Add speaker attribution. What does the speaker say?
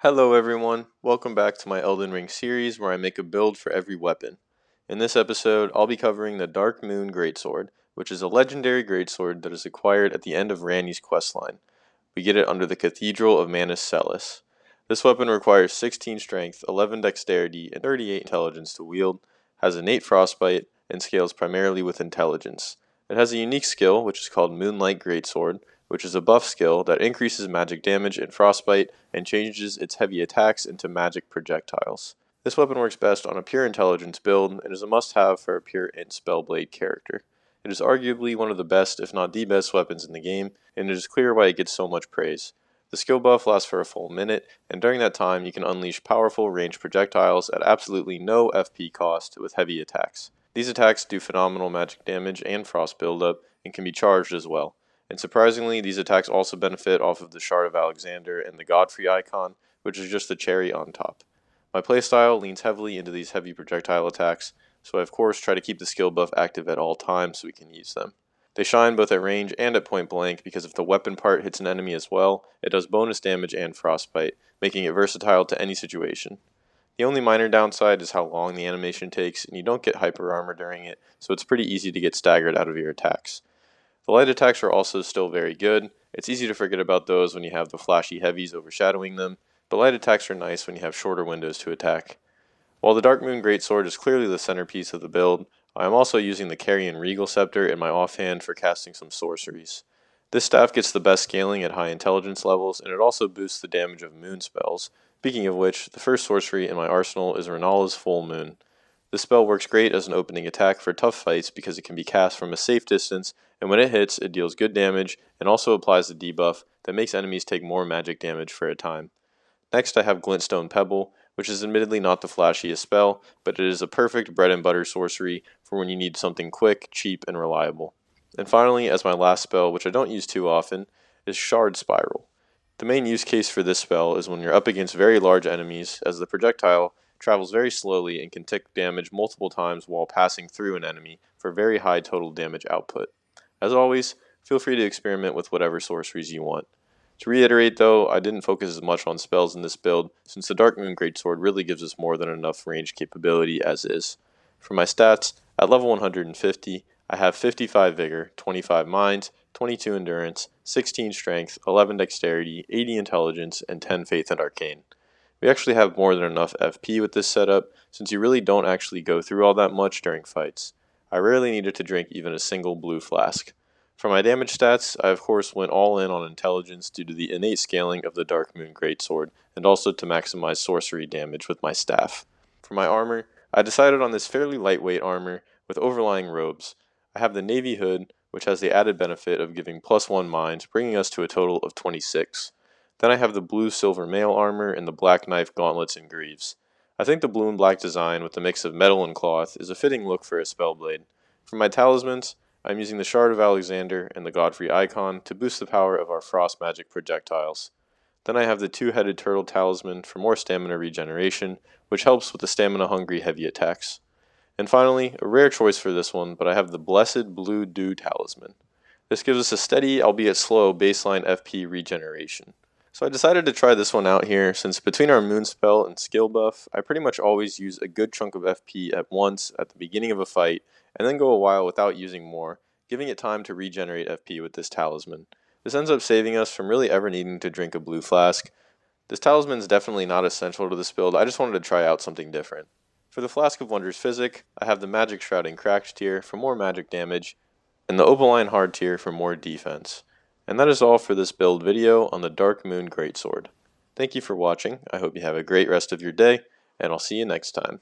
Speaker 1: Hello everyone, welcome back to my Elden Ring series where I make a build for every weapon. In this episode, I'll be covering the Dark Moon Greatsword, which is a legendary greatsword that is acquired at the end of Ranni's questline. We get it under the Cathedral of Manus Celis. This weapon requires 16 strength, 11 dexterity, and 38 intelligence to wield, has innate frostbite, and scales primarily with intelligence. It has a unique skill, which is called Moonlight Greatsword, which is a buff skill that increases magic damage and frostbite and changes its heavy attacks into magic projectiles. This weapon works best on a pure intelligence build and is a must-have for a pure int spellblade character. It is arguably one of the best, if not the best weapons in the game, and it is clear why it gets so much praise. The skill buff lasts for a full minute, and during that time you can unleash powerful ranged projectiles at absolutely no FP cost with heavy attacks. These attacks do phenomenal magic damage and frost buildup, and can be charged as well. And surprisingly, these attacks also benefit off of the Shard of Alexander and the Godfrey icon, which is just the cherry on top. My playstyle leans heavily into these heavy projectile attacks, so I of course try to keep the skill buff active at all times so we can use them. They shine both at range and at point blank because if the weapon part hits an enemy as well, it does bonus damage and frostbite, making it versatile to any situation. The only minor downside is how long the animation takes, and you don't get hyper armor during it, so it's pretty easy to get staggered out of your attacks. The light attacks are also still very good. It's easy to forget about those when you have the flashy heavies overshadowing them, but light attacks are nice when you have shorter windows to attack. While the Dark Moon Greatsword is clearly the centerpiece of the build, I am also using the Carrion Regal Scepter in my offhand for casting some sorceries. This staff gets the best scaling at high intelligence levels, and it also boosts the damage of moon spells. Speaking of which, the first sorcery in my arsenal is Renala's Full Moon. This spell works great as an opening attack for tough fights because it can be cast from a safe distance, and when it hits, it deals good damage and also applies a debuff that makes enemies take more magic damage for a time. Next I have Glintstone Pebble, which is admittedly not the flashiest spell, but it is a perfect bread and butter sorcery for when you need something quick, cheap, and reliable. And finally, as my last spell, which I don't use too often, is Shard Spiral. The main use case for this spell is when you're up against very large enemies, as the projectile travels very slowly and can take damage multiple times while passing through an enemy for very high total damage output. As always, feel free to experiment with whatever sorceries you want. To reiterate though, I didn't focus as much on spells in this build, since the Dark Moon Greatsword really gives us more than enough range capability as is. For my stats, at level 150, I have 55 Vigor, 25 Minds, 22 Endurance, 16 Strength, 11 Dexterity, 80 Intelligence, and 10 Faith and Arcane. We actually have more than enough FP with this setup, since you really don't actually go through all that much during fights. I rarely needed to drink even a single blue flask. For my damage stats, I of course went all in on intelligence due to the innate scaling of the Dark Moon Greatsword, and also to maximize sorcery damage with my staff. For my armor, I decided on this fairly lightweight armor with overlying robes. I have the Navy Hood, which has the added benefit of giving +1 mind, bringing us to a total of 26. Then I have the blue silver mail armor and the black knife gauntlets and greaves. I think the blue and black design with the mix of metal and cloth is a fitting look for a spellblade. For my talismans, I'm using the Shard of Alexander and the Godfrey icon to boost the power of our frost magic projectiles. Then I have the two-headed turtle talisman for more stamina regeneration, which helps with the stamina-hungry heavy attacks. And finally, a rare choice for this one, but I have the Blessed Blue Dew talisman. This gives us a steady, albeit slow, baseline FP regeneration. So I decided to try this one out here, since between our moon spell and skill buff, I pretty much always use a good chunk of FP at once at the beginning of a fight, and then go a while without using more, giving it time to regenerate FP with this talisman. This ends up saving us from really ever needing to drink a blue flask. This talisman is definitely not essential to this build, I just wanted to try out something different. For the Flask of Wonders Physic, I have the Magic Shrouding Cracked tier for more magic damage, and the Opaline Hard tier for more defense. And that is all for this build video on the Dark Moon Greatsword. Thank you for watching, I hope you have a great rest of your day, and I'll see you next time.